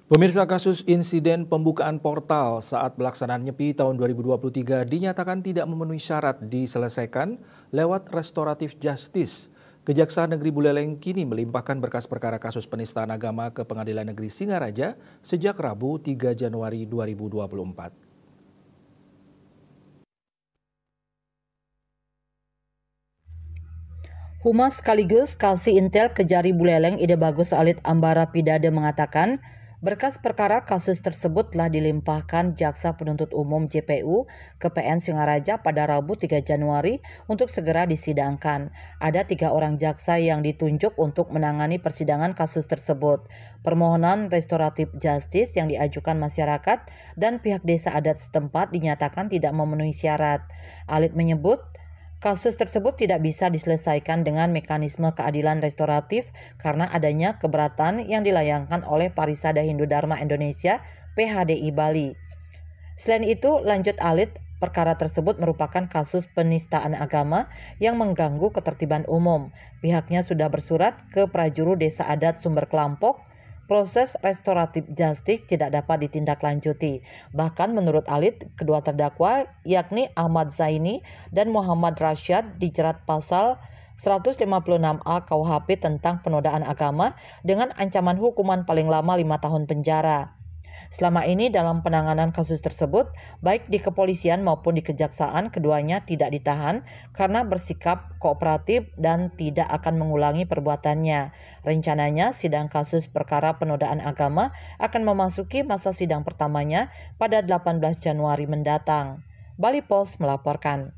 Pemirsa, kasus insiden pembukaan portal saat pelaksanaan Nyepi tahun 2023 dinyatakan tidak memenuhi syarat diselesaikan lewat restoratif justice. Kejaksaan Negeri Buleleng kini melimpahkan berkas perkara kasus penistaan agama ke Pengadilan Negeri Singaraja sejak Rabu 3 Januari 2024. Humas sekaligus Kasih Intel Kejari Buleleng Ide Bagus Alit Ambara Pidade mengatakan, berkas perkara kasus tersebut telah dilimpahkan Jaksa Penuntut Umum JPU ke PN Singaraja pada Rabu 3 Januari untuk segera disidangkan. Ada 3 orang jaksa yang ditunjuk untuk menangani persidangan kasus tersebut. Permohonan restoratif justice yang diajukan masyarakat dan pihak desa adat setempat dinyatakan tidak memenuhi syarat. Alit menyebut, kasus tersebut tidak bisa diselesaikan dengan mekanisme keadilan restoratif karena adanya keberatan yang dilayangkan oleh Parisada Hindu Dharma Indonesia (PHDI) Bali. Selain itu, lanjut Alit, perkara tersebut merupakan kasus penistaan agama yang mengganggu ketertiban umum. Pihaknya sudah bersurat ke Prajuru Desa Adat Sumber Kelampok. Proses restoratif justice tidak dapat ditindaklanjuti. Bahkan menurut Alit, kedua terdakwa yakni Ahmad Zaini dan Muhammad Rasyad dijerat pasal 156A KUHP tentang penodaan agama dengan ancaman hukuman paling lama 5 tahun penjara. Selama ini dalam penanganan kasus tersebut, baik di kepolisian maupun di kejaksaan, keduanya tidak ditahan karena bersikap kooperatif dan tidak akan mengulangi perbuatannya. Rencananya sidang kasus perkara penodaan agama akan memasuki masa sidang pertamanya pada 18 Januari mendatang. Bali Post melaporkan.